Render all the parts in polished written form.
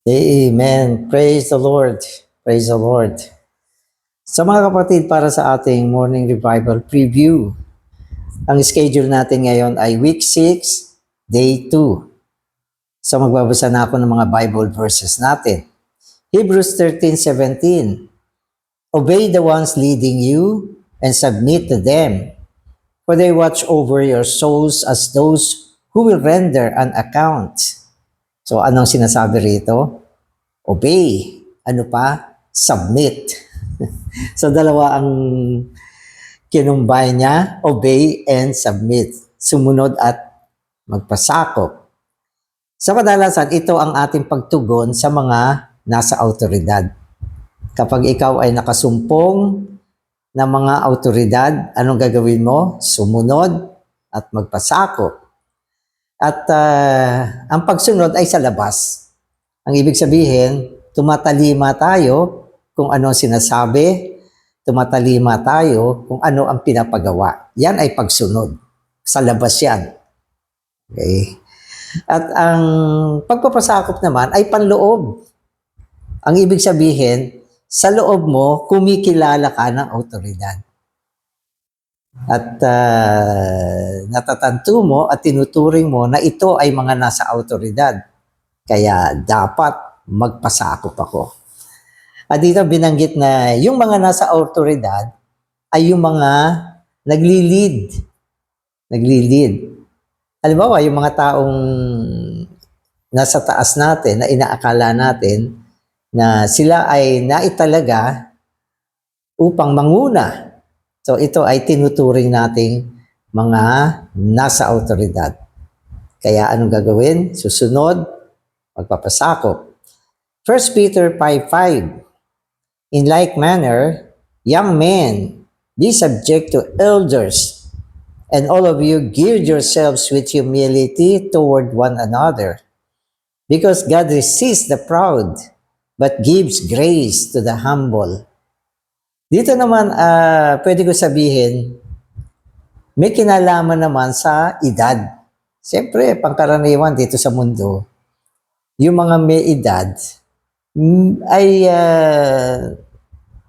Amen. Praise the Lord. Praise the Lord. Sa mga kapatid, para sa ating morning revival preview, ang schedule natin ngayon ay week 6, day 2. So magbabasa na ako ng mga Bible verses natin. Hebrews 13:17. Obey the ones leading you and submit to them, for they watch over your souls as those who will render an account. So anong sinasabi rito? Obey. Ano pa? Submit. So dalawa ang kinumbay niya, obey and submit. Sumunod at magpasakop. Sa kadalasan, ito ang ating pagtugon sa mga nasa autoridad. Kapag ikaw ay nakasumpong ng mga autoridad, anong gagawin mo? Sumunod at magpasakop. At ang pagsunod ay sa labas. Ang ibig sabihin, tumatalima tayo kung ano sinasabi, tumatalima tayo kung ano ang pinapagawa. Yan ay pagsunod. Sa labas yan. Okay? At ang pagpapasakop naman ay panloob. Ang ibig sabihin, sa loob mo, kumikilala ka ng autoridad. At natatanto mo at tinuturing mo na ito ay mga nasa autoridad. Kaya dapat magpasakop ako. At dito binanggit na yung mga nasa autoridad ay yung mga nagli-lead. Halimbawa, yung mga taong nasa taas natin na inaakala natin na sila ay naitalaga upang manguna. So ito ay tinuturing nating mga nasa autoridad. Kaya anong gagawin? Susunod, magpapasakop. 1 Peter 5:5. In like manner, young men, be subject to elders, and all of you geared yourselves with humility toward one another, because God resists the proud, but gives grace to the humble. Dito naman, pwede ko sabihin, may kinalaman naman sa edad. Siyempre, pangkaraniwan dito sa mundo, yung mga may edad ay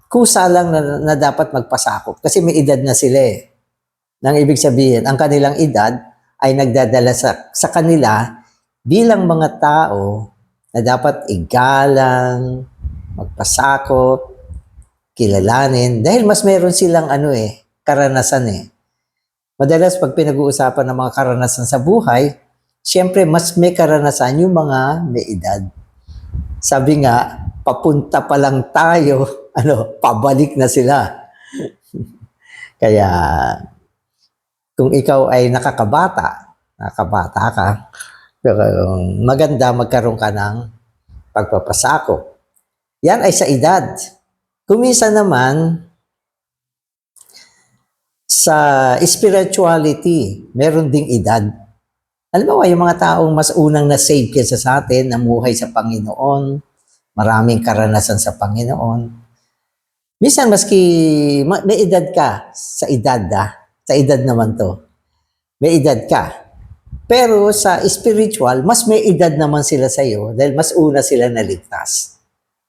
kusa lang na dapat magpasakop kasi may edad na sila eh. Nang ibig sabihin, ang kanilang edad ay nagdadala sa kanila bilang mga tao na dapat igalang, magpasakop, kilalanin, dahil mas meron silang karanasan eh. Madalas pag pinag-uusapan ng mga karanasan sa buhay, siyempre mas may karanasan yung mga may edad. Sabi nga, papunta pa lang tayo, pabalik na sila. Kaya, kung ikaw ay nakakabata ka, maganda magkaroon ka ng pagpapasakop. Yan ay sa edad. Kumisa naman, sa spirituality, meron ding edad. Alam mo, yung mga taong mas unang na-save kaysa sa atin, namuhay sa Panginoon, maraming karanasan sa Panginoon. Minsan, maski may edad ka, sa edad naman to, may edad ka. Pero sa spiritual, mas may edad naman sila sa iyo dahil mas una sila naligtas.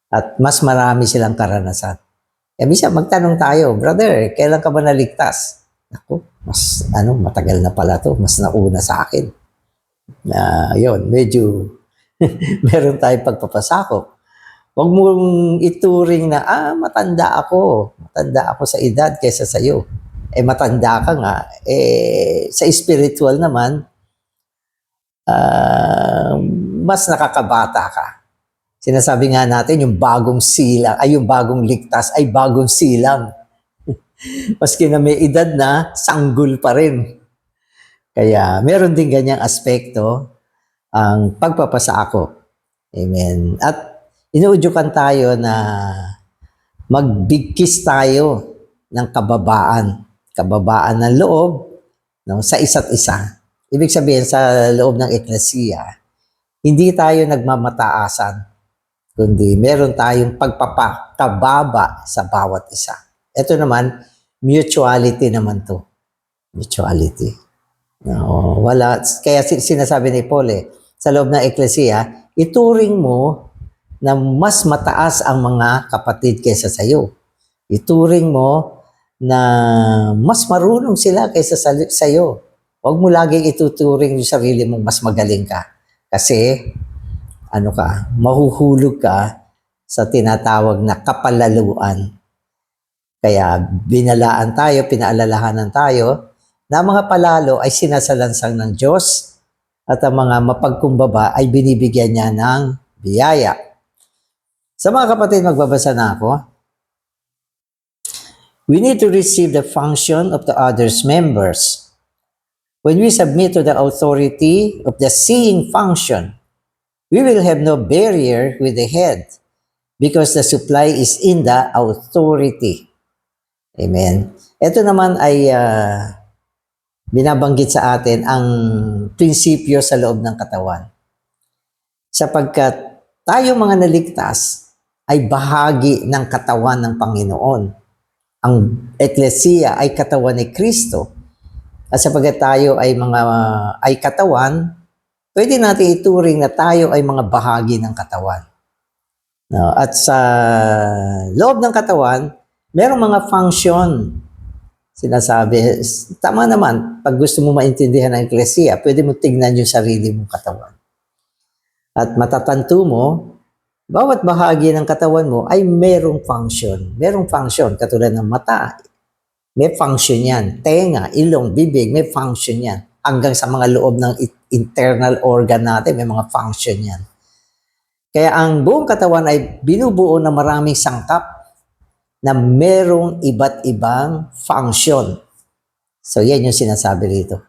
At mas marami silang karanasan. Minsan, magtanong tayo, brother, kailan ka ba naligtas? Ako, matagal na pala to, mas nauna sa akin. Yun, medyo meron tayong pagpapasakop. Huwag mong ituring na, matanda ako sa edad kaysa sa iyo. Matanda ka nga. Sa spiritual naman, mas nakakabata ka. Sinasabi nga natin, yung bagong silang, yung bagong ligtas ay bagong silang. Maski na may edad na, sanggol pa rin. Kaya meron din ganyang aspekto ang pagpapasakop. Amen. At inuudyukan tayo na magbigkis tayo ng kababaan ng loob sa isa't isa. Ibig sabihin sa loob ng eklesiya, hindi tayo nagmamataasan, kundi meron tayong pagpapakababa sa bawat isa. Ito naman, mutuality naman to. Mutuality. Kaya sinasabi ni Paul sa loob ng eklesiya, ituring mo na mas mataas ang mga kapatid kaysa sa iyo. Ituring mo na mas marunong sila kaysa sa iyo. Huwag mo laging ituturing yung sarili mong mas magaling ka. Kasi, mahuhulog ka sa tinatawag na kapalaluan. Kaya binalaan tayo, pinaalalahanan tayo na mga palalo ay sinasalansang ng Diyos at ang mga mapagkumbaba ay binibigyan niya ng biyaya. Sa mga kapatid, magbabasa na ako. We need to receive the function of the other's members. When we submit to the authority of the seeing function, we will have no barrier with the head because the supply is in the authority. Amen. Ito naman ay binabanggit sa atin ang prinsipyo sa loob ng katawan. Sapagkat tayo mga naligtas ay bahagi ng katawan ng Panginoon. Ang Eklesiya ay katawan ni Kristo. At sapagkat tayo ay katawan, pwede natin ituring na tayo ay mga bahagi ng katawan. No? At sa loob ng katawan, merong mga function. Sinasabi, tama naman, pag gusto mo maintindihan ng Eklesiya, pwede mo tignan yung sarili mong katawan. At matatanto mo, bawat bahagi ng katawan mo ay merong function. Merong function, katulad ng mata, may function yan. Tenga, ilong, bibig, may function yan. Hanggang sa mga loob ng internal organ natin, may mga function yan. Kaya ang buong katawan ay binubuo ng maraming sangkap na merong iba't ibang function. So, yan yung sinasabi rito.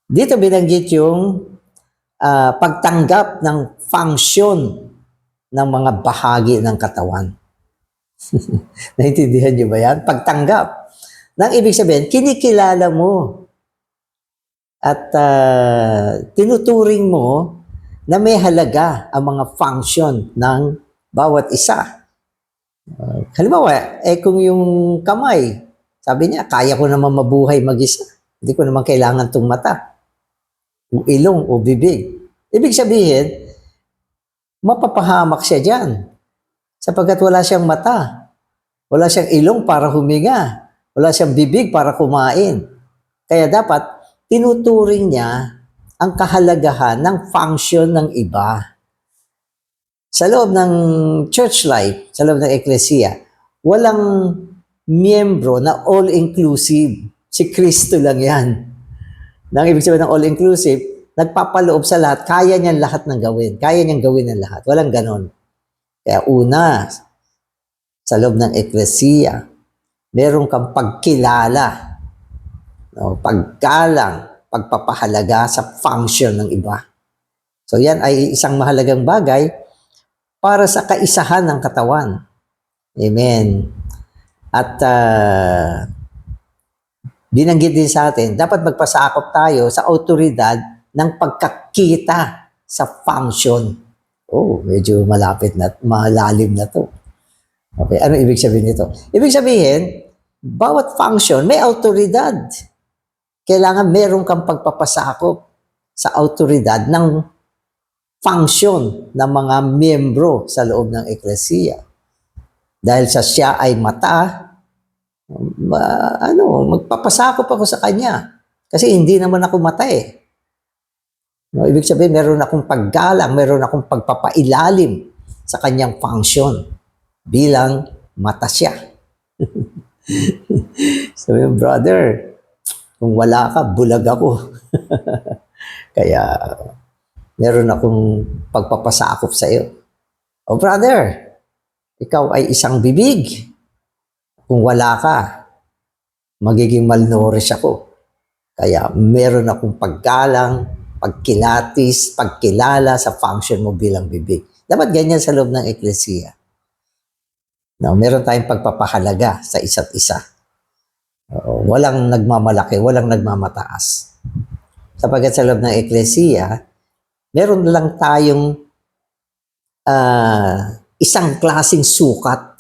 Dito binanggit yung pagtanggap ng function ng mga bahagi ng katawan. Naintindihan niyo ba yan? Pagtanggap. Nang ibig sabihin, kinikilala mo at tinuturing mo na may halaga ang mga function ng bawat isa. Halimbawa, kung yung kamay, sabi niya, kaya ko naman mabuhay mag-isa. Hindi ko naman kailangan itong mata, o ilong, o bibig. Ibig sabihin, mapapahamak siya dyan. Sapagkat wala siyang mata, wala siyang ilong para huminga, wala siyang bibig para kumain. Kaya dapat, tinuturing niya ang kahalagahan ng function ng iba. Sa loob ng church life, sa loob ng Eklesiya, walang miyembro na all-inclusive. Si Kristo lang yan. Nang ibig sabihin ng all-inclusive, nagpapaloob sa lahat, kaya niyang lahat ng gawin. Kaya niyang gawin ng lahat. Walang ganon. Kaya una, sa loob ng Eklesiya, meron kang pagkilala, paggalang, pagpapahalaga sa function ng iba. So yan ay isang mahalagang bagay para sa kaisahan ng katawan. Amen. At binanggit din sa atin, dapat magpasakop tayo sa autoridad ng pagkakita sa function. Oh, medyo malapit na, malalim na to. Okay, ano ibig sabihin nito? Ibig sabihin, bawat function may autoridad. Kailangan meron kang pagpapasakop sa autoridad ng function ng mga miyembro sa loob ng Eklesiya. Dahil sa siya ay mata, magpapasakop ako sa kanya. Kasi hindi naman ako mata eh. No, ibig sabihin, meron akong paggalang, meron akong pagpapailalim sa kanyang function bilang mata siya. Sabi mo, brother, kung wala ka, bulag ako. Kaya, meron akong pagpapasakop sa iyo. Oh, brother, ikaw ay isang bibig. Kung wala ka, magiging malnourished ako. Kaya, meron akong paggalang, pagkilatis, pagkilala sa function mo bilang bibig. Dapat ganyan sa loob ng Eklesiya. No, meron tayong pagpapahalaga sa isa't isa. Walang nagmamalaki, walang nagmamataas. Sapagkat sa loob ng Eklesiya, meron lang tayong isang klaseng sukat.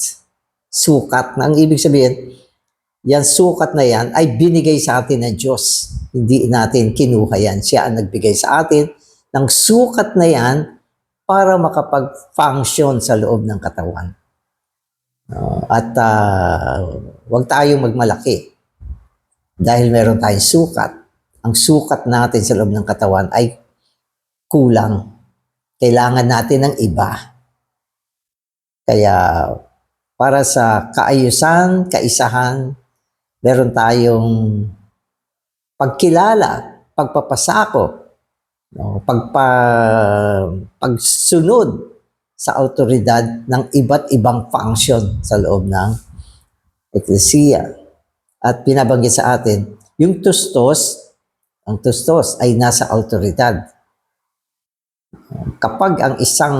Sukat na ang ibig sabihin, yan sukat na yan ay binigay sa atin ng Diyos. Hindi natin kinuha yan. Siya ang nagbigay sa atin ng sukat na yan para makapag-function sa loob ng katawan. At huwag tayong magmalaki dahil meron tayong sukat. Ang sukat natin sa loob ng katawan ay kulang. Kailangan natin ng iba. Kaya para sa kaayusan, kaisahan, meron tayong pagkilala, pagpapasakop, pagsunod sa autoridad ng iba't ibang function sa loob ng eklesiya. At pinabanggit sa atin, yung ang tustos ay nasa autoridad. Kapag ang isang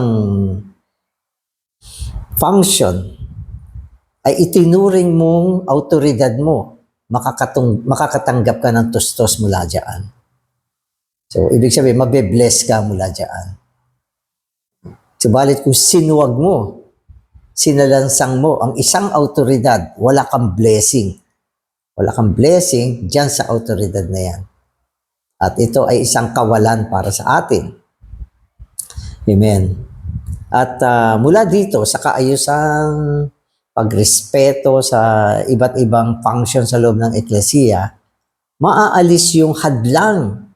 function ay itinuring mong autoridad mo, makakatanggap ka ng tustos mula dyan. So, ibig sabihin, mabe-bless ka mula dyan. Subalit kung sinuwag mo, sinalansang mo ang isang autoridad, wala kang blessing. Wala kang blessing dyan sa autoridad na yan. At ito ay isang kawalan para sa atin. Amen. At mula dito sa kaayusang pagrespeto sa iba't ibang function sa loob ng eklesiya, maaalis yung hadlang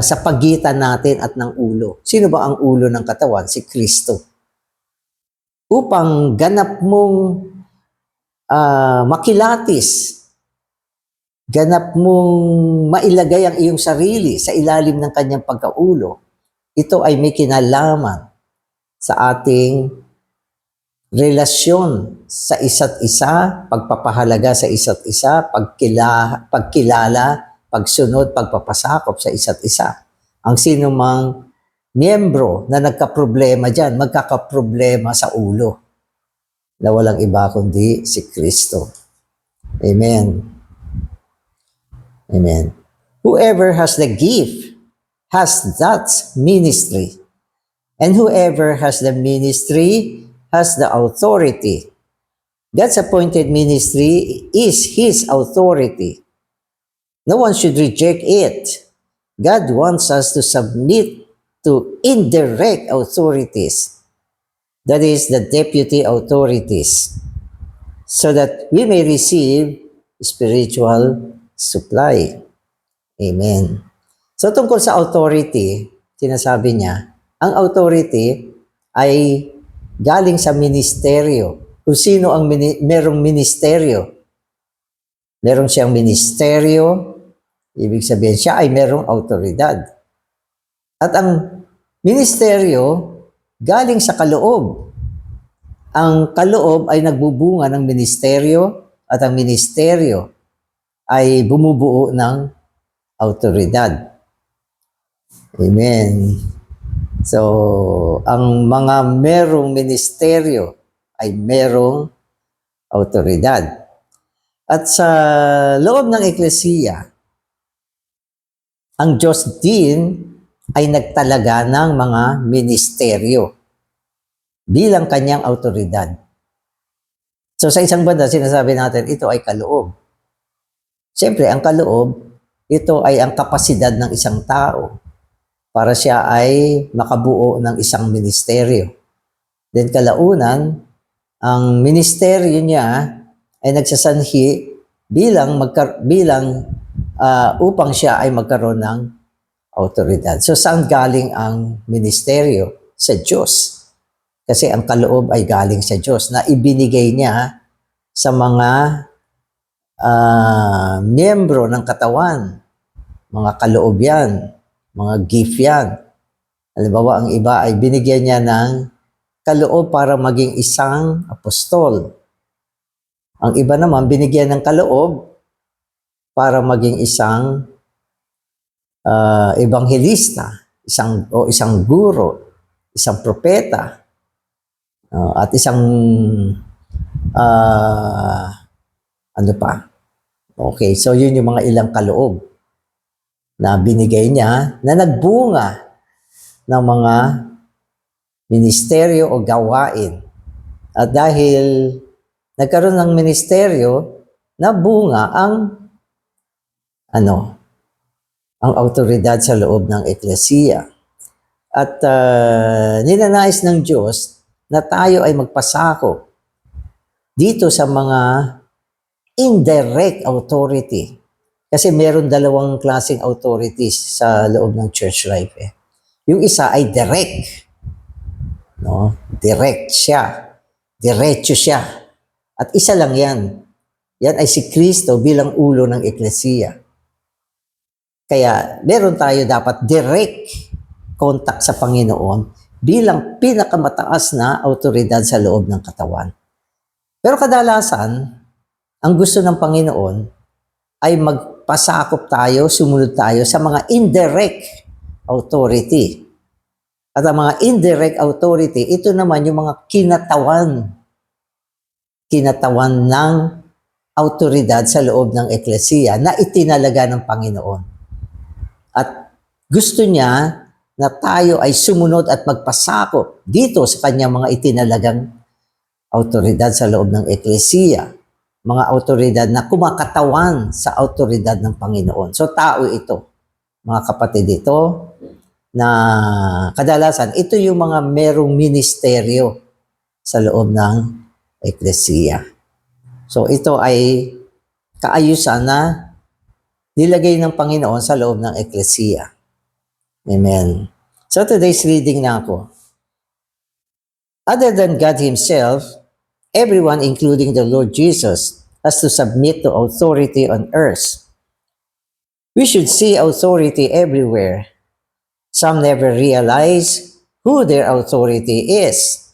sa pagitan natin at ng ulo. Sino ba ang ulo ng katawan? Si Kristo. Upang ganap mong makilatis, ganap mong mailagay ang iyong sarili sa ilalim ng kanyang pagkaulo, ito ay may kinalaman sa ating relasyon sa isa't isa, pagpapahalaga sa isa't isa, pagkilala, pagsunod, pagpapasakop sa isa't isa. Ang sino mang miyembro na nagkaproblema dyan, magkakaproblema sa ulo na walang iba kundi si Kristo. Amen. Amen. Whoever has the gift has that ministry. And whoever has the ministry has the authority. God's appointed ministry is His authority. No one should reject it. God wants us to submit to indirect authorities. That is the deputy authorities. So that we may receive spiritual supply. Amen. So tungkol sa authority, sinasabi niya, ang authority ay galing sa ministeryo. Kung sino ang merong ministeryo, meron siyang ministeryo, ibig sabihin siya ay merong autoridad. At ang ministeryo galing sa kaloob. Ang kaloob ay nagbubunga ng ministeryo at ang ministeryo ay bumubuo ng autoridad. Amen. So, ang mga merong ministeryo ay merong autoridad. At sa loob ng eklesiya, ang Diyos din ay nagtalaga ng mga ministeryo bilang kanyang autoridad. So sa isang banda, sinasabi natin, ito ay kaloob. Siyempre, ang kaloob, ito ay ang kapasidad ng isang tao para siya ay makabuo ng isang ministeryo. Then kalaunan, ang ministeryo niya ay nagsasanhi upang siya ay magkaroon ng autoridad. So saan galing ang ministeryo? Sa Diyos. Kasi ang kaloob ay galing sa Diyos na ibinigay niya sa mga miyembro ng katawan. Mga kaloob yan, mga gift yan. Halimbawa, ang iba ay binigyan niya ng kaloob para maging isang apostol. Ang iba naman, binigyan ng kaloob para maging isang ebanghelista, isang guro, isang propeta, at isang ano pa. Okay, so yun yung mga ilang kaloob na binigay niya na nagbunga ng mga ministeryo o gawain. At dahil nagkaroon ng ministeryo, nabunga ang autoridad sa loob ng eklesiya. At ninanais ng Diyos na tayo ay magpasakop dito sa mga indirect authority. Kasi meron dalawang klaseng authorities sa loob ng church life. Yung isa ay direct. No? Direct siya. Diretso siya. At isa lang yan. Yan ay si Kristo bilang ulo ng Eklesiya. Kaya meron tayo dapat direct contact sa Panginoon bilang pinakamataas na autoridad sa loob ng katawan. Pero kadalasan, ang gusto ng Panginoon ay magpasakop tayo, sumunod tayo sa mga indirect authority. At ang mga indirect authority, ito naman yung mga kinatawan ng autoridad sa loob ng Eklesiya na itinalaga ng Panginoon. At gusto niya na tayo ay sumunod at magpasakop dito sa kanyang mga itinalagang autoridad sa loob ng Eklesiya. Mga autoridad na kumakatawan sa autoridad ng Panginoon. So tao ito, mga kapatid, ito na kadalasan, ito yung mga merong ministeryo sa loob ng Eklesiya. So ito ay kaayusan na nilagay ng Panginoon sa loob ng Eklesiya. Amen. So today's reading na ako. Other than God Himself, everyone, including the Lord Jesus, has to submit to authority on earth. We should see authority everywhere. Some never realize who their authority is.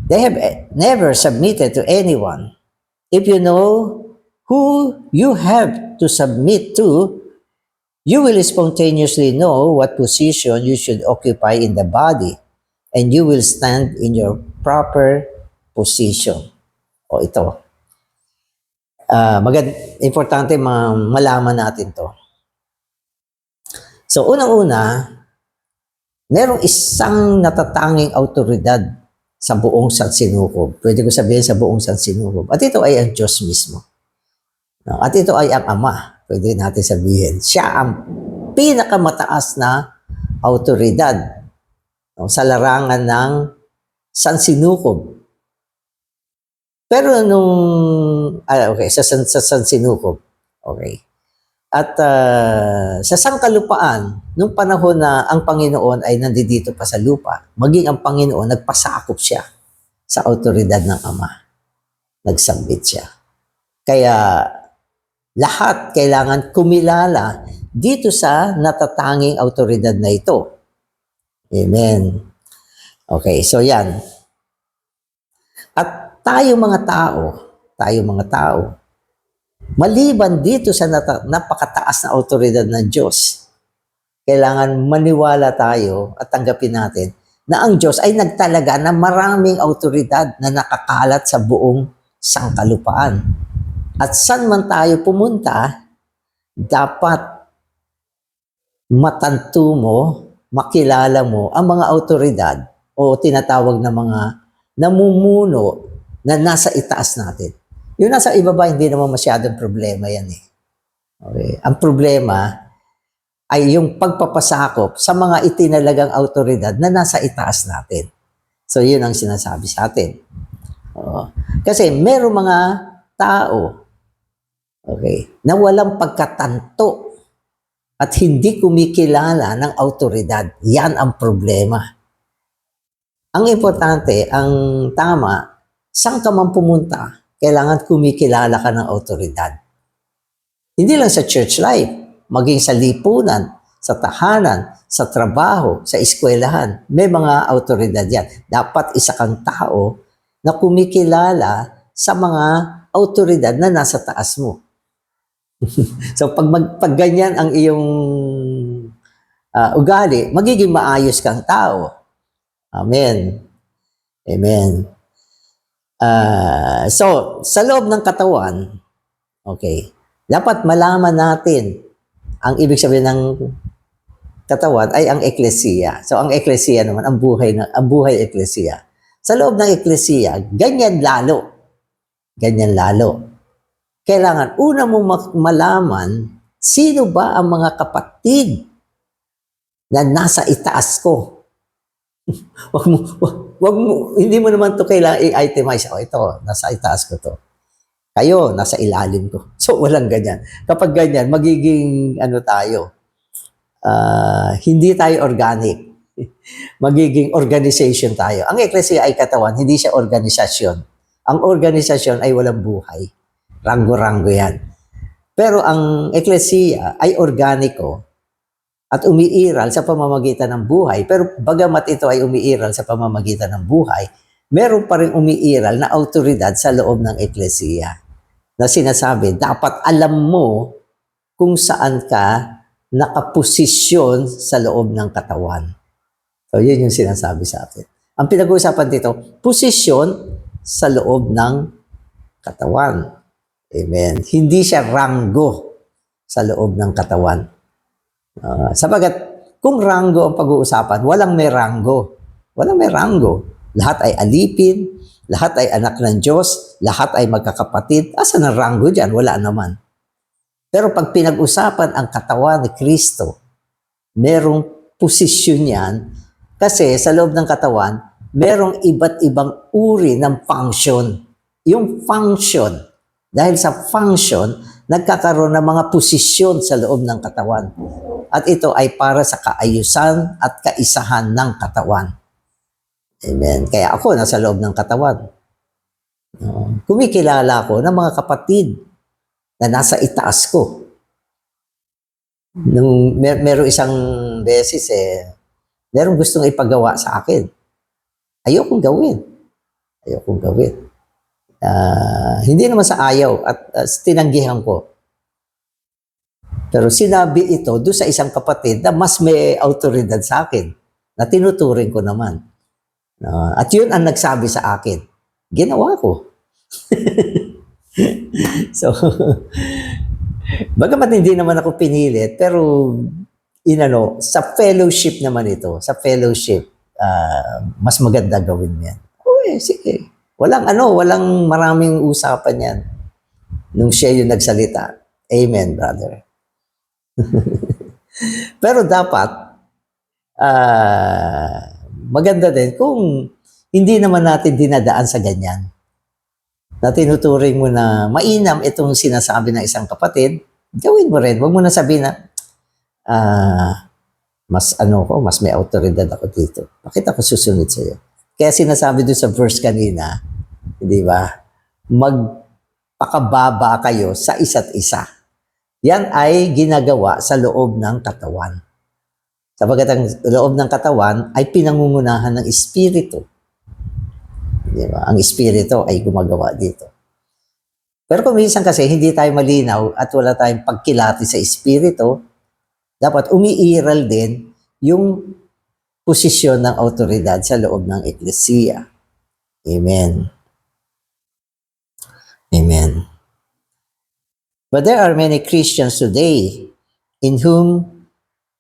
They have never submitted to anyone. If you know who you have to submit to, you will spontaneously know what position you should occupy in the body, and you will stand in your proper position. O ito. Importante malaman natin to. So unang-una, merong isang natatanging autoridad sa buong sansinukob. Pwede ko sabihin sa buong sansinukob. At ito ay ang Diyos mismo. At ito ay ang Ama. Pwede natin sabihin. Siya ang pinakamataas na autoridad sa larangan ng sansinukob. Pero sa sansinukob. Okay. At sa sangkalupaan, nung panahon na ang Panginoon ay nandito pa sa lupa, maging ang Panginoon, nagpasakop siya sa autoridad ng Ama. Nagsambit siya. Kaya lahat kailangan kumilala dito sa natatanging autoridad na ito. Amen. Okay, so yan. At tayo mga tao, maliban dito sa napakataas na autoridad ng Diyos, kailangan maniwala tayo at tanggapin natin na ang Diyos ay nagtalaga ng maraming autoridad na nakakalat sa buong sangkalupaan. At saan man tayo pumunta, dapat matanto mo, makilala mo ang mga autoridad o tinatawag na mga namumuno na nasa itaas natin. Yung nasa ibaba, hindi naman masyadong problema yan eh. Okay. Ang problema ay yung pagpapasakop sa mga itinalagang autoridad na nasa itaas natin. So yun ang sinasabi sa atin. Kasi meron mga tao, okay, na walang pagkatanto at hindi kumikilala ng autoridad. Yan ang problema. Ang importante, ang tama, saan ka man pumunta, kailangan kumikilala ka ng autoridad. Hindi lang sa church life, maging sa lipunan, sa tahanan, sa trabaho, sa eskwelahan, may mga autoridad yan. Dapat isa kang tao na kumikilala sa mga autoridad na nasa taas mo. So pag ganyan ang iyong ugali, magiging maayos kang tao. Amen. Amen. So, sa loob ng katawan, okay, dapat malaman natin ang ibig sabihin ng katawan ay ang Eklesiya. So, ang Eklesiya naman, ang buhay Eklesiya. Sa loob ng Eklesiya, ganyan lalo. Ganyan lalo. Kailangan, una mo malaman, sino ba ang mga kapatid na nasa itaas ko? wag mo, hindi mo naman to kailangan i-itemize. Oh, ito, nasa itaas ko to. Kayo, nasa ilalim ko. So, walang ganyan. Kapag ganyan, magiging, tayo, hindi tayo organic. Magiging organization tayo. Ang eklesiya ay katawan, hindi siya organisasyon. Ang organisasyon ay walang buhay. Ranggo-ranggo yan. Pero ang eklesiya ay organiko at umiiral sa pamamagitan ng buhay. Pero bagamat ito ay umiiral sa pamamagitan ng buhay, meron pa rin umiiral na autoridad sa loob ng eklesiya na sinasabi, dapat alam mo kung saan ka nakaposisyon sa loob ng katawan. So, yun yung sinasabi sa atin. Ang pinag-uusapan dito, posisyon sa loob ng katawan. Amen. Hindi siya ranggo sa loob ng katawan. Sabagat, kung ranggo ang pag-uusapan, walang may ranggo. Walang may ranggo. Lahat ay alipin, lahat ay anak ng Diyos, lahat ay magkakapatid. Asan ang ranggo dyan? Wala naman. Pero pag pinag-usapan ang katawan ni Kristo, merong posisyon yan kasi sa loob ng katawan, merong iba't ibang uri ng function. Yung function, dahil sa function, nagkakaroon ng mga posisyon sa loob ng katawan. At ito ay para sa kaayusan at kaisahan ng katawan. Amen. Kaya ako nasa loob ng katawan. Kumikilala ko ng mga kapatid na nasa itaas ko. Nung meron isang beses merong gustong ipagawa sa akin. Ayokong gawin. Hindi naman sa ayaw at tinanggihan ko. Pero sinabi ito doon sa isang kapatid na mas may autoridad sa akin na tinuturing ko naman. At yun ang nagsabi sa akin. Ginawa ko. So, bagamat hindi naman ako pinilit, pero sa fellowship naman ito, sa fellowship, mas maganda gawin yan. Sige. Walang maraming usapan yan. Nung siya yung nagsalita. Amen, brother. Pero dapat, maganda din kung hindi naman natin dinadaan sa ganyan. Na tinuturing mo na mainam itong sinasabi ng isang kapatid, gawin mo rin. Huwag mo na sabihin na, mas may autoridad ako dito. Bakit ako susunod sa iyo? Kaya sinasabi doon sa verse kanina, di ba? Magpakababa kayo sa isa't isa. Yan ay ginagawa sa loob ng katawan. Sabagat ang loob ng katawan ay pinangungunahan ng Espiritu. Di ba? Ang Espiritu ay gumagawa dito. Pero kung minsan kasi hindi tayo malinaw at wala tayong pagkilati sa Espiritu, dapat umiiral din yung posisyon ng autoridad sa loob ng eklesiya. Amen. Amen. But there are many Christians today in whom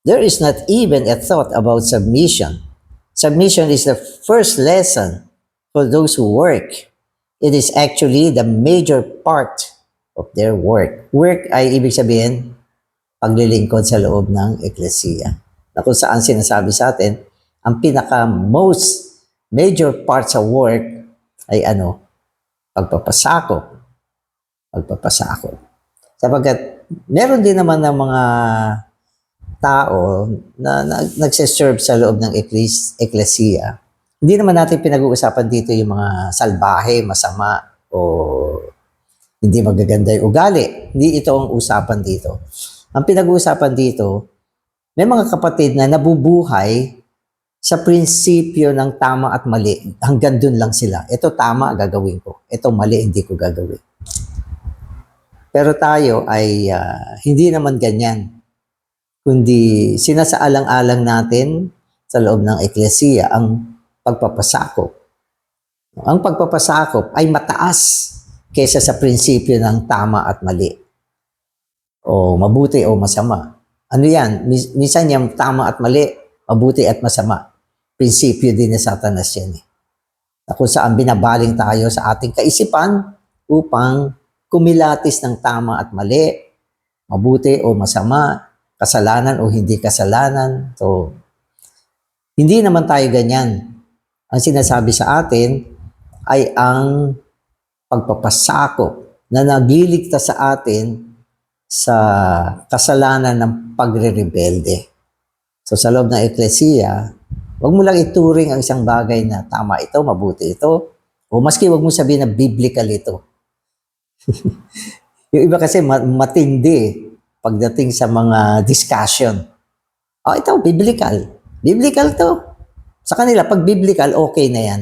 there is not even a thought about submission. Submission is the first lesson for those who work. It is actually the major part of their work. Work ay ibig sabihin, paglilingkod sa loob ng eklesiya. Na kung saan sinasabi sa atin, ang pinaka-most major part sa work ay pagpapasakop. Sapagat meron din naman ng mga tao na nagsiserve sa loob ng eklesiya. Hindi naman natin pinag-uusapan dito yung mga salbahe, masama, o hindi magaganda yung ugali. Hindi ito ang usapan dito. Ang pinag-uusapan dito, may mga kapatid na nabubuhay sa prinsipyo ng tama at mali. Hanggang dun lang sila. Ito tama, gagawin ko. Ito mali, hindi ko gagawin. Pero tayo ay hindi naman ganyan. Kundi sinasaalang-alang natin sa loob ng eklesiya ang pagpapasakop. Ang pagpapasakop ay mataas kaysa sa prinsipyo ng tama at mali. O mabuti o masama. Ano yan? Minsan yung tama at mali, mabuti at masama. Prinsipyo din ni Satanas yan. Na kung saan binabaling tayo sa ating kaisipan upang kumilatis ng tama at mali, mabuti o masama, kasalanan o hindi kasalanan. So, Hindi naman tayo ganyan. Ang sinasabi sa atin ay ang pagpapasakop na nagliligtas sa atin sa kasalanan ng pagre-rebelde. So sa loob ng eklesiya, huwag mo lang ituring ang isang bagay na tama ito, mabuti ito, o maski huwag mo sabihin na biblical ito. Yung iba kasi matindi pagdating sa mga discussion. Ito, biblical. Biblical to. Sa kanila, pag biblical, okay na yan.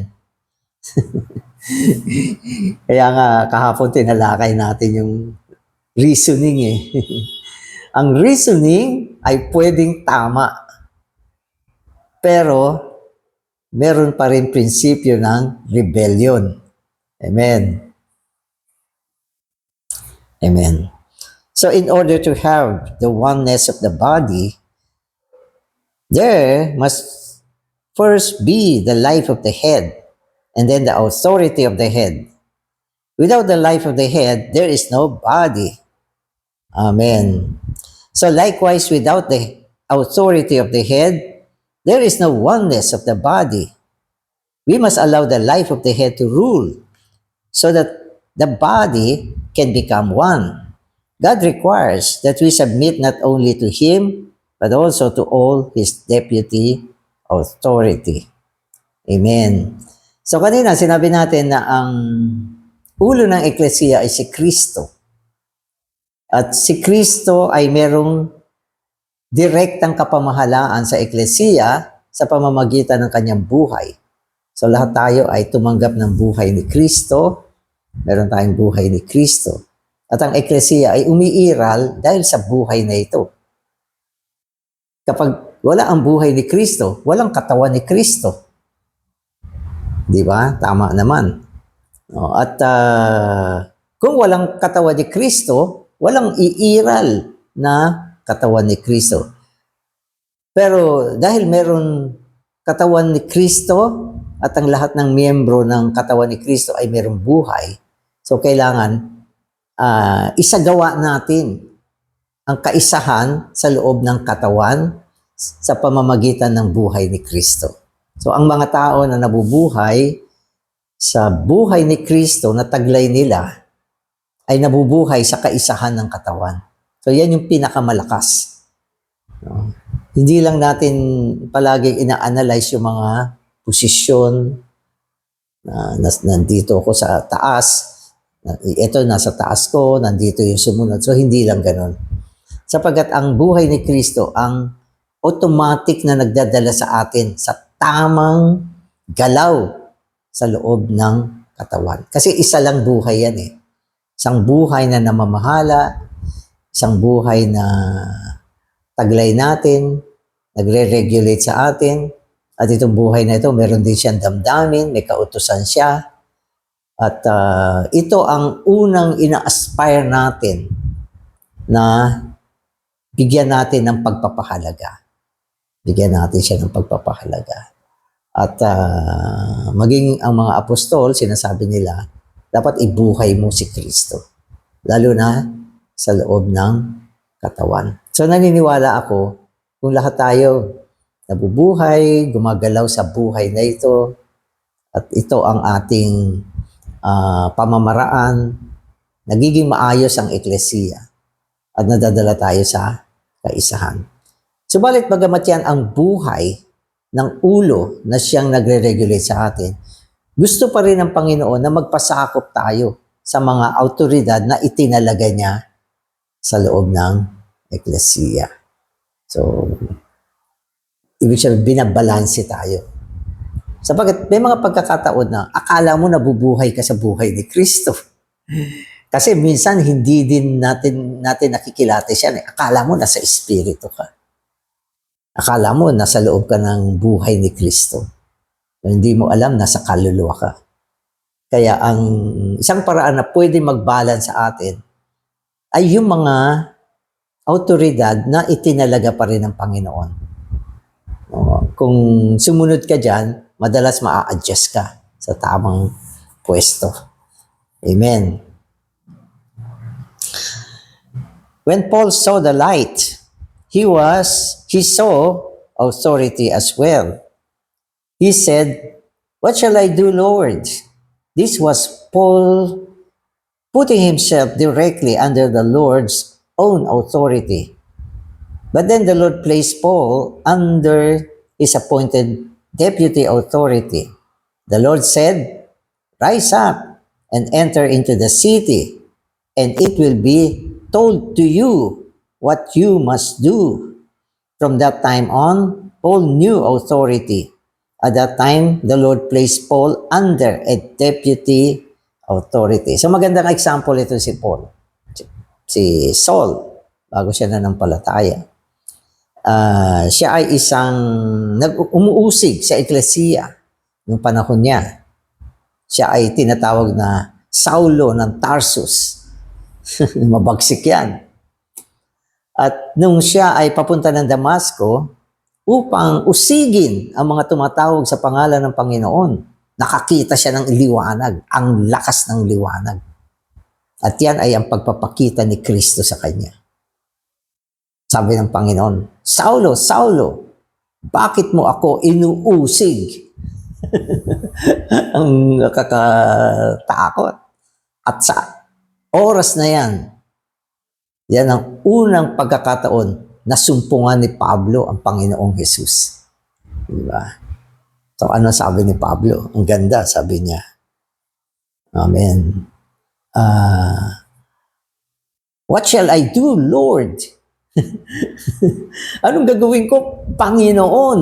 Kaya nga, kahapon tinalakay natin yung reasoning eh. Ang reasoning ay pwedeng tama. Pero, meron pa rin prinsipyo ng rebellion. Amen. Amen. So, in order to have the oneness of the body, there must first be the life of the head, and then the authority of the head. Without the life of the head, there is no body. Amen. So likewise, without the authority of the head, there is no oneness of the body. We must allow the life of the head to rule so that the body can become one. God requires that we submit not only to Him, but also to all His deputy authority. Amen. So kanina sinabi natin na ang ulo ng eklesiya ay si Kristo. At si Kristo ay merong direktang kapamahalaan sa eklesiya sa pamamagitan ng kanyang buhay. So lahat tayo ay tumanggap ng buhay ni Kristo. Meron tayong buhay ni Kristo. At ang eklesiya ay umiiral dahil sa buhay na ito. Kapag wala ang buhay ni Kristo, walang katawan ni Kristo. Di ba? Tama naman. At kung walang katawan ni Kristo, walang iiral na katawan ni Kristo. Pero dahil meron katawan ni Kristo at ang lahat ng miyembro ng katawan ni Kristo ay merong buhay, so kailangan isagawa natin ang kaisahan sa loob ng katawan sa pamamagitan ng buhay ni Kristo. So ang mga tao na nabubuhay sa buhay ni Kristo na taglay nila ay nabubuhay sa kaisahan ng katawan. So yan yung pinakamalakas. No? Hindi lang natin palagi ina-analyze yung mga posisyon na nandito ako sa taas, ito nasa taas ko, nandito yung sumunod. So hindi lang ganun. Sapagkat ang buhay ni Kristo ang automatic na nagdadala sa atin sa tamang galaw sa loob ng katawan. Kasi isa lang buhay yan eh. Isang buhay na namamahala, isang buhay na taglay natin, nagre-regulate sa atin, at itong buhay na ito, meron din siyang damdamin, may kautusan siya, at ito ang unang ina-aspire natin na bigyan natin ng pagpapahalaga. Bigyan natin siya ng pagpapahalaga. At maging ang mga apostol, sinasabi nila, dapat ibuhay mo si Kristo. Lalo na sa loob ng katawan. So naniniwala ako, kung lahat tayo nabubuhay, gumagalaw sa buhay na ito, at ito ang ating pamamaraan, nagiging maayos ang eklesiya at nadadala tayo sa kaisahan. Subalit bagamat yan ang buhay ng ulo na siyang nagre-regulate sa atin, gusto pa rin ng Panginoon na magpasakop tayo sa mga autoridad na itinalaga niya sa loob ng eklesiya. So, ibig sabihin, binabalanse tayo. Sapagkat may mga pagkakataon na akala mo nabubuhay ka sa buhay ni Kristo. Kasi minsan hindi din natin nakikilate siya. Akala mo nasa espiritu ka. Akala mo nasa loob ka ng buhay ni Kristo. Hindi mo alam, nasa kaluluwa ka. Kaya ang isang paraan na pwede mag-balance sa atin ay yung mga autoridad na itinalaga pa rin ng Panginoon. Kung sumunod ka dyan, madalas maa-adjust ka sa tamang pwesto. Amen. When Paul saw the light, he saw authority as well. he said, "What shall I do, Lord?" This was Paul putting himself directly under the Lord's own authority. But then the Lord placed Paul under his appointed deputy authority. The Lord said, "Rise up and enter into the city, and it will be told to you what you must do." From that time on, Paul knew authority. At that time, the Lord placed Paul under a deputy authority. So magandang example ito si Paul. Si Saul, bago siya nanampalataya. Siya ay isang umuusig sa eklesiya noong panahon niya. Siya ay tinatawag na Saulo ng Tarsus. Mabagsik yan. At nung siya ay papunta ng Damasco upang usigin ang mga tumatawag sa pangalan ng Panginoon, nakakita siya ng liwanag, ang lakas ng liwanag. At yan ay ang pagpapakita ni Kristo sa kanya. Sabi ng Panginoon, "Saulo, Saulo, bakit mo ako inuusig?" Ang nakakatakot. At sa oras na yan, yan ang unang pagkakataon na sumpungan ni Pablo ang Panginoong Jesus. Diba? So ano sabi ni Pablo? Ang ganda, sabi niya. Amen. "What shall I do, Lord?" Anong gagawin ko, Panginoon?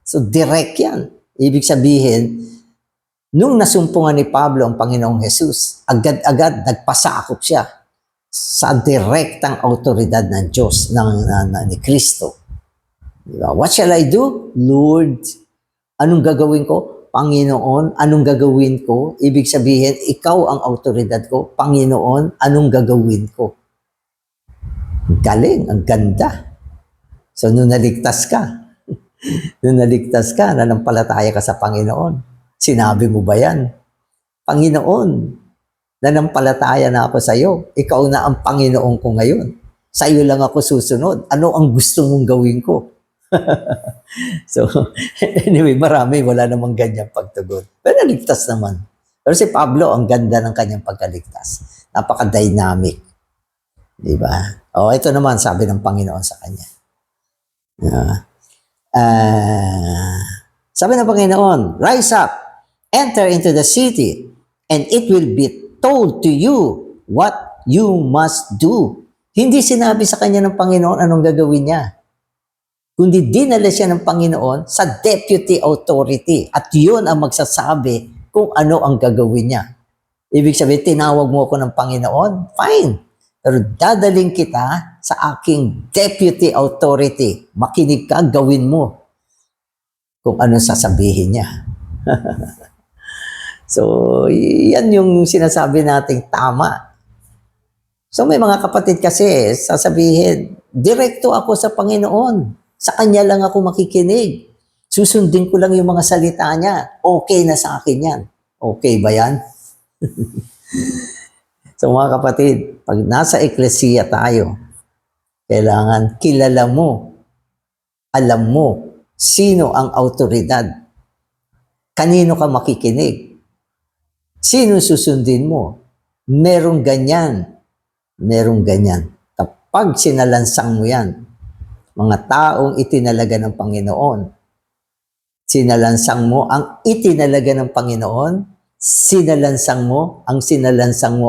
So direct yan. Ibig sabihin, nung nasumpungan ni Pablo ang Panginoong Jesus, agad-agad nagpasakop siya sa direktang autoridad ng Diyos, ni Kristo. Diba? "What shall I do? Lord." Anong gagawin ko? Panginoon. Anong gagawin ko? Ibig sabihin, ikaw ang autoridad ko. Panginoon, anong gagawin ko? Galing, ang ganda. So, nung naligtas ka, nanampalataya ka sa Panginoon, sinabi mo ba yan? Panginoon, nanampalataya na ako sa iyo. Ikaw na ang Panginoon ko ngayon. Sa iyo lang ako susunod. Ano ang gusto mong gawin ko? So, anyway, wala namang ganyang pagtugon. Pero naligtas naman. Pero si Pablo, ang ganda ng kanyang pagkaligtas. Napaka-dynamic. Diba? Ito naman, sabi ng Panginoon sa kanya. Sabi ng Panginoon, "Rise up, enter into the city, and it will be told to you what you must do." Hindi sinabi sa kanya ng Panginoon anong gagawin niya, kundi dinala siya ng Panginoon sa deputy authority. At yun ang magsasabi kung ano ang gagawin niya. Ibig sabihin, tinawag mo ako ng Panginoon? Fine. Pero dadaling kita sa aking deputy authority. Makinig ka, gawin mo kung ano sasabihin niya. So, yan yung sinasabi nating tama. So, may mga kapatid kasi, sasabihin, direkto ako sa Panginoon. Sa Kanya lang ako makikinig. Susundin ko lang yung mga salita niya. Okay na sa akin yan. Okay ba yan? So mga kapatid, pag nasa eklesiya tayo, kailangan kilala mo, alam mo, sino ang autoridad. Kanino ka makikinig? Sino susundin mo? Merong ganyan. Kapag sinalansang mo yan, mga taong itinalaga ng Panginoon, sinalansang mo ang itinalaga ng Panginoon, sinalansang mo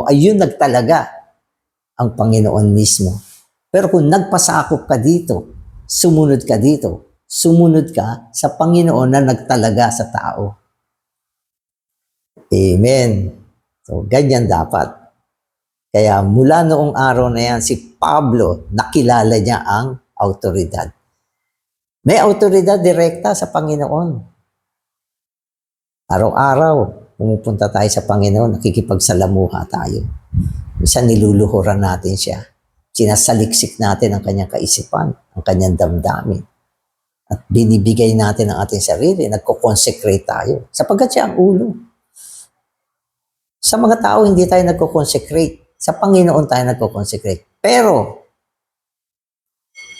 ay yun nagtalaga ang Panginoon mismo. Pero kung nagpasakop ka dito, sumunod ka sa Panginoon na nagtalaga sa tao. Amen. So, ganyan dapat. Kaya mula noong araw na yan, si Pablo, nakilala niya ang autoridad. May autoridad direkta sa Panginoon. Araw-araw, pumupunta tayo sa Panginoon, nakikipagsalamuha tayo. Minsan niluluhuran natin siya. Sinasaliksik natin ang kanyang kaisipan, ang kanyang damdamin. At binibigay natin ang ating sarili, nagko-consecrate tayo. Sapagkat siya ang ulo. Sa mga tao, hindi tayo nagko-consecrate. Sa Panginoon tayo nagko-consecrate. Pero,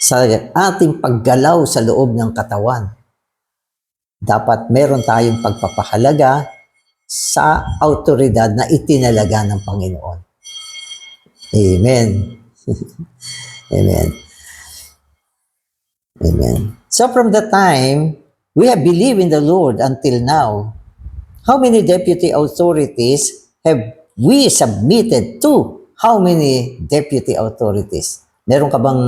sa ating paggalaw sa loob ng katawan, dapat meron tayong pagpapahalaga sa autoridad na itinalaga ng Panginoon. Amen. Amen. Amen. So from the time we have believed in the Lord until now, how many deputy authorities have we submitted to? How many deputy authorities? Meron ka bang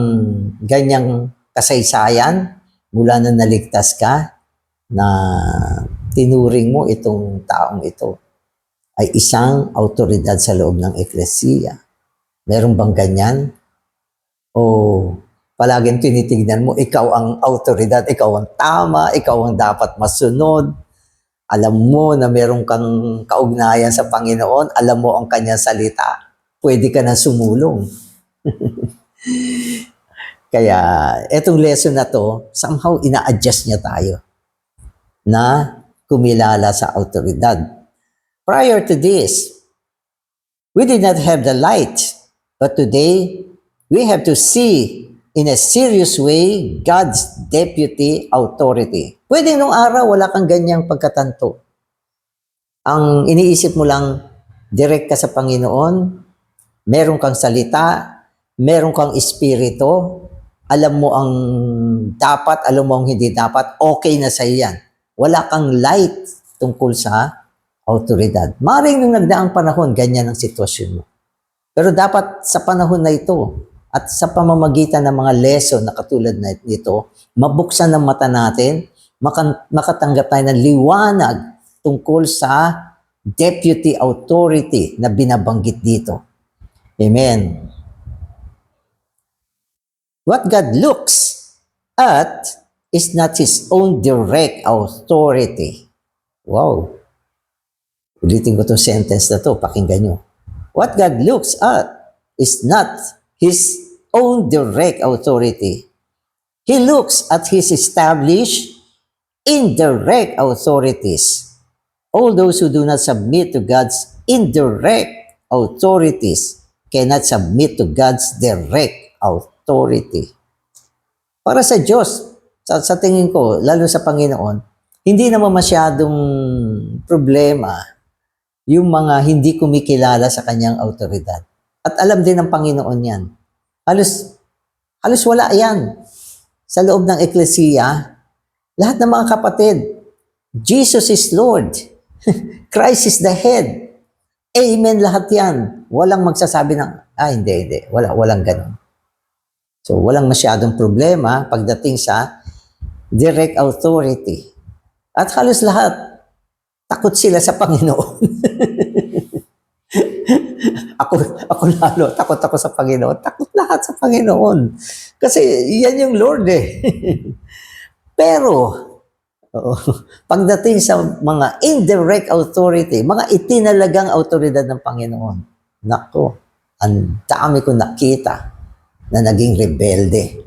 ganyang kasaysayan mula na naligtas ka na tinuring mo itong taong ito ay isang autoridad sa loob ng eklesiya? Meron bang ganyan? O palaging tinitignan mo, ikaw ang autoridad, ikaw ang tama, ikaw ang dapat masunod. Alam mo na meron kang kaugnayan sa Panginoon, alam mo ang kanyang salita, pwede ka na sumulong. Kaya etong lesson na to, somehow ina-adjust niya tayo na kumilala sa autoridad. Prior to this, we did not have the light, but today, we have to see in a serious way God's deputy authority. Pwede nung araw, wala kang ganyang pagkatanto. Ang iniisip mo lang, direct ka sa Panginoon, meron kang salita, meron kang espiritu, alam mo ang dapat, alam mo ang hindi dapat, okay na sa yan. Wala kang light tungkol sa autoridad. Maring nung nagdaang panahon, ganyan ang sitwasyon mo. Pero dapat sa panahon na ito, at sa pamamagitan ng mga lesson na katulad na nito, mabuksan ng mata natin, makatanggap tayo ng liwanag tungkol sa deputy authority na binabanggit dito. Amen. What God looks at is not His own direct authority. Wow. Ulitin ko itong sentence na to, pakinggan nyo. What God looks at is not His own direct authority. He looks at His established indirect authorities. All those who do not submit to God's indirect authorities cannot submit to God's direct authority. Para sa Diyos, sa tingin ko, lalo sa Panginoon, hindi naman masyadong problema yung mga hindi kumikilala sa kanyang autoridad. At alam din ng Panginoon yan. Halos wala yan. Sa loob ng eklesiya, lahat ng mga kapatid, Jesus is Lord. Christ is the head. Amen lahat yan. Walang magsasabi ng, hindi. Walang ganun. So, walang masyadong problema pagdating sa direct authority. At halos lahat, takot sila sa Panginoon. Ako lalo, takot ako sa Panginoon. Takot lahat sa Panginoon. Kasi yan yung Lord eh. Pero, pagdating sa mga indirect authority, mga itinalagang autoridad ng Panginoon, nako, ang dami ko nakita na naging rebelde.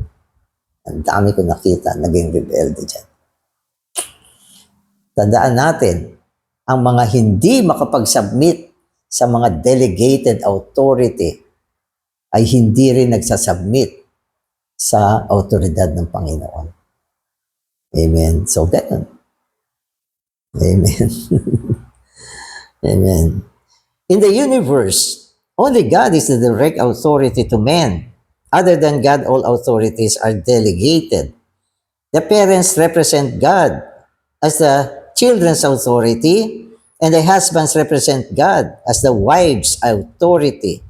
Ang dami ko nakita naging rebelde dyan. Tandaan natin, ang mga hindi makapag-submit sa mga delegated authority ay hindi rin nagsasubmit sa autoridad ng Panginoon. Amen. So, ganun. Amen. Amen. In the universe, only God is the direct authority to men. Other than God, all authorities are delegated. The parents represent God as the children's authority, and the husbands represent God as the wife's authority.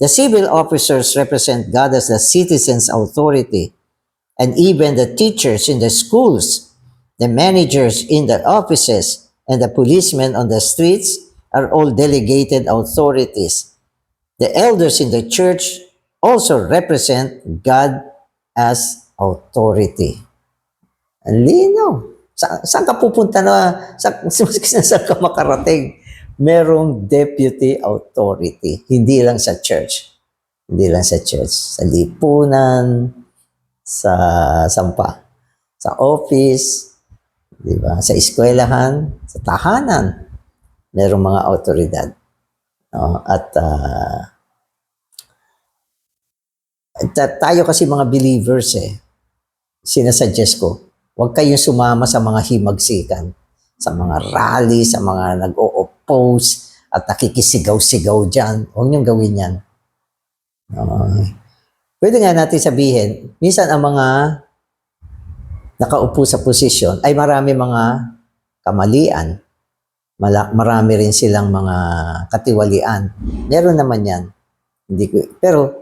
The civil officers represent God as the citizens' authority. And even the teachers in the schools, the managers in the offices, and the policemen on the streets are all delegated authorities. The elders in the church also represent God as authority. Ang linaw. Saan ka pupunta na, saan ka makarating? Merong deputy authority. Hindi lang sa church. Hindi lang sa church. Sa lipunan, sa sampa, sa office, di ba? Sa eskwelahan, sa tahanan, merong mga autoridad. No? At tayo kasi mga believers sinasuggest ko, Huwag kayong sumama sa mga himagsikan, sa mga rally, sa mga nag-o-oppose at nakikisigaw-sigaw dyan. Huwag niyong gawin yan. Pwede nga natin sabihin, minsan ang mga nakaupo sa posisyon ay marami mga kamalian. Marami rin silang mga katiwalian. Meron naman yan. Pero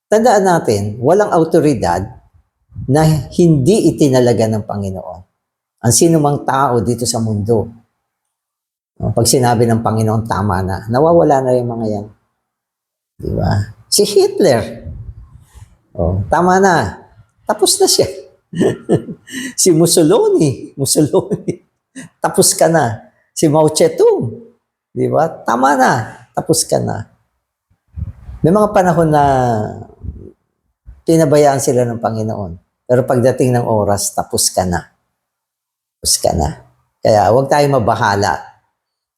tandaan natin, walang autoridad na hindi itinalaga ng Panginoon. Ang sino mang tao dito sa mundo, pag sinabi ng Panginoon, tama na, nawawala na yung mga yan. Di ba? Si Hitler, tama na, tapos na siya. Si Mussolini, tapos ka na. Si Mao Zedong, di ba? Tama na, tapos ka na. May mga panahon na pinabayaan sila ng Panginoon. Pero pagdating ng oras, tapos ka na. Tapos ka na. Kaya huwag tayong mabahala.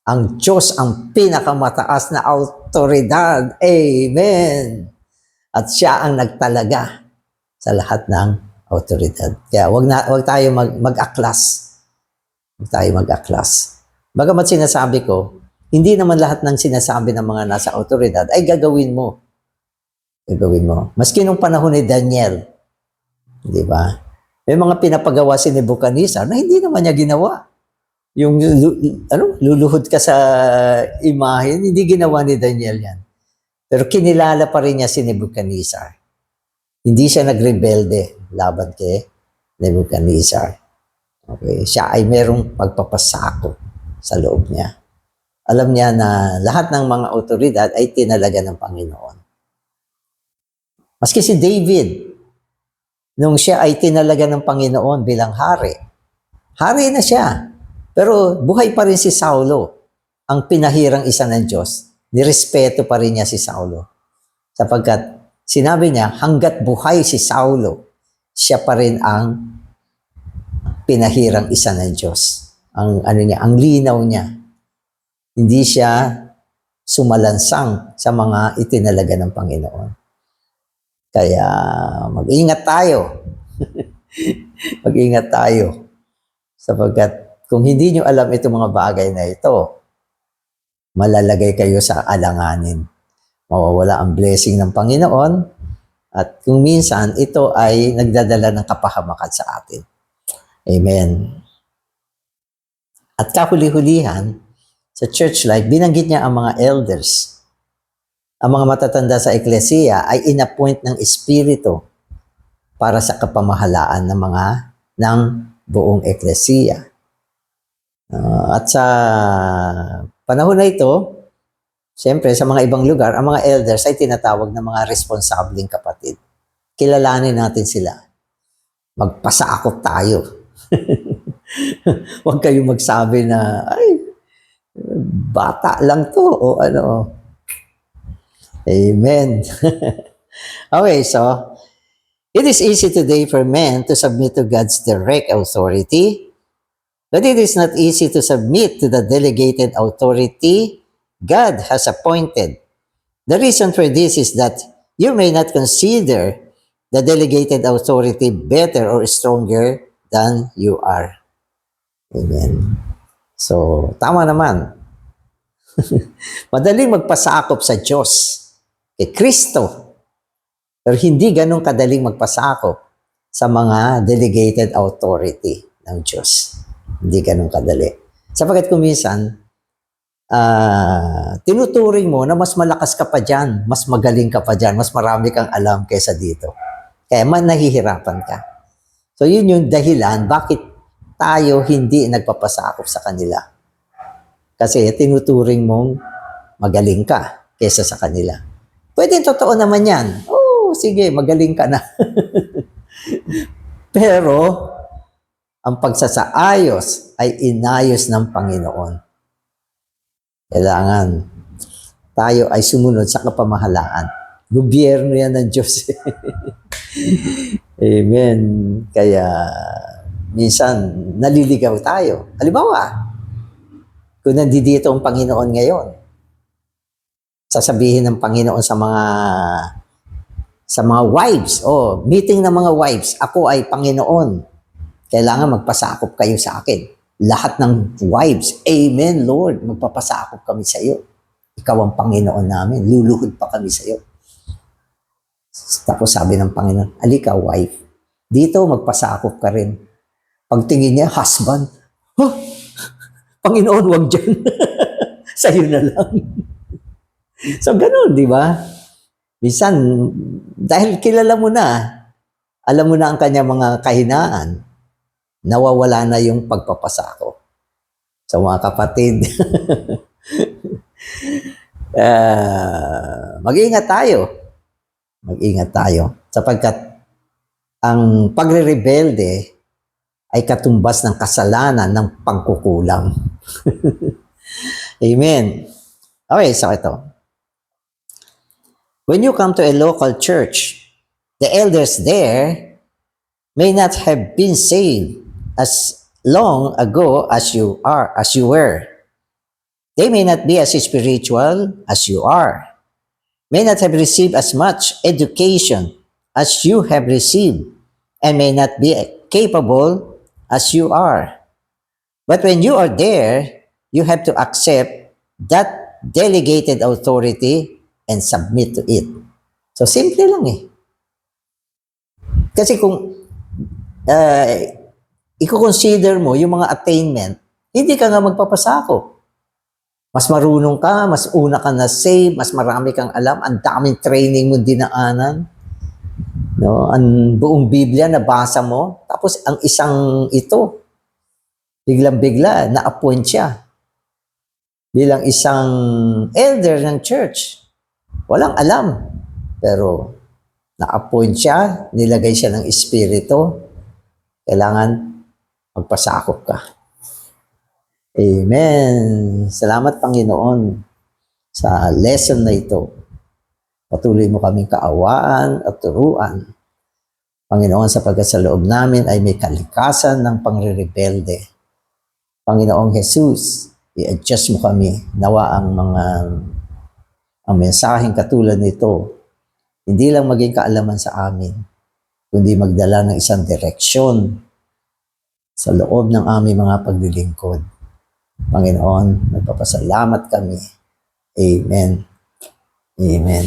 Ang Diyos ang pinakamataas na autoridad. Amen. At siya ang nagtalaga sa lahat ng autoridad. Kaya huwag tayo mag-aklas. Huwag tayo mag-aklas. Bagamat sinasabi ko, hindi naman lahat ng sinasabi ng mga nasa autoridad ay gagawin mo. Gagawin mo. Maski nung panahon ni Daniel, di ba? May mga pinapagawa si Nebuchadnezzar na hindi naman niya ginawa. Yung luluhod ka sa imahe, hindi ginawa ni Daniel yan. Pero kinilala pa rin niya si Nebuchadnezzar. Hindi siya nagrebelde laban kay Nebuchadnezzar. Okay, siya ay merong pagpapasakop sa loob niya. Alam niya na lahat ng mga otoridad ay tinalaga ng Panginoon. Maski si David, nung siya ay tinalaga ng Panginoon bilang hari, hari na siya. Pero buhay pa rin si Saulo, ang pinahirang isa ng Diyos. Nirespeto pa rin niya si Saulo. Sapagkat sinabi niya, hanggat buhay si Saulo, siya pa rin ang pinahirang isa ng Diyos. Ang linaw niya. Hindi siya sumalansang sa mga itinalaga ng Panginoon. Kaya mag-ingat tayo. Mag-ingat tayo. Sapagkat kung hindi nyo alam itong mga bagay na ito, malalagay kayo sa alanganin. Mawawala ang blessing ng Panginoon at kung minsan ito ay nagdadala ng kapahamakan sa atin. Amen. At kahuli-hulihan, sa church life, binanggit niya ang mga elders. Ang mga matatanda sa eklesiya ay inappoint ng Espiritu para sa kapamahalaan ng buong eklesiya. At sa panahon na ito, siyempre sa mga ibang lugar, ang mga elders ay tinatawag ng mga responsabling kapatid. Kilalanin natin sila. Magpasakop tayo. Huwag kayong magsabi na, ay, bata lang to, o ano. Amen. Okay, so, it is easy today for men to submit to God's direct authority, but it is not easy to submit to the delegated authority God has appointed. The reason for this is that you may not consider the delegated authority better or stronger than you are. Amen. So, tama naman. Madaling magpasakop sa Diyos, kay Kristo. Pero hindi ganun kadaling magpasakop sa mga delegated authority ng Diyos. Hindi ganun kadali. Sapagkat kung minsan, tinuturing mo na mas malakas ka pa dyan, mas magaling ka pa dyan, mas marami kang alam kaysa dito. Kaya nahihirapan ka. So yun yung dahilan bakit tayo hindi nagpapasakop sa kanila. Kasi tinuturing mong magaling ka kaysa sa kanila. Pwede totoo naman yan. Oh, sige, magaling ka na. Pero, ang pagsasaayos ay inayos ng Panginoon. Kailangan tayo ay sumunod sa kapamahalaan. Gobyerno yan ng Diyos. Amen. Kaya, minsan, naliligaw tayo. Halimbawa, kung nandito ang Panginoon ngayon, sasabihin ng Panginoon sa mga wives, meeting ng mga wives, ako ay Panginoon. Kailangan magpasakop kayo sa akin. Lahat ng wives, Amen, Lord, magpapasakop kami sa iyo. Ikaw ang Panginoon namin. Luluhod pa kami sa iyo. Tapos sabi ng Panginoon, alika wife, dito magpasakop ka rin. Pagtingin niya, husband, huh? Panginoon, wag dyan. Sa'yo na lang. So, ganun, di ba? Minsan, dahil kilala mo na, alam mo na ang kanya mga kahinaan, nawawala na yung pagpapasakop. So, mga kapatid, mag-ingat tayo. Mag-ingat tayo. Sapagkat ang pagre-rebelde ay katumbas ng kasalanan ng pangkukulang. Amen. Okay, so ito. When you come to a local church, the elders there may not have been saved as long ago as you were. They may not be as spiritual as you are, may not have received as much education as you have received, and may not be capable as you are. But when you are there, you have to accept that delegated authority and submit to it. So, simple lang eh. Kasi kung i-consider mo yung mga attainment, hindi ka nga magpapasako. Mas marunong ka, mas una ka na save, mas marami kang alam, ang daming training mo dinaanan. No? Ang buong Biblia nabasa mo, tapos ang isang ito, biglang-bigla, na-appoint siya bilang isang elder ng church. Walang alam, pero na-appoint siya, nilagay siya ng espiritu, kailangan magpasakop ka. Amen. Salamat, Panginoon, sa lesson na ito. Patuloy mo kaming kaawaan at turuan. Panginoon, sapagkat sa loob namin ay may kalikasan ng pangre-rebelde. Panginoong Jesus, i-adjust mo kami. Nawa ang mensaheng katulad nito, hindi lang maging kaalaman sa amin, kundi magdala ng isang direksyon sa loob ng aming mga paglilingkod. Panginoon, nagpapasalamat kami. Amen. Amen.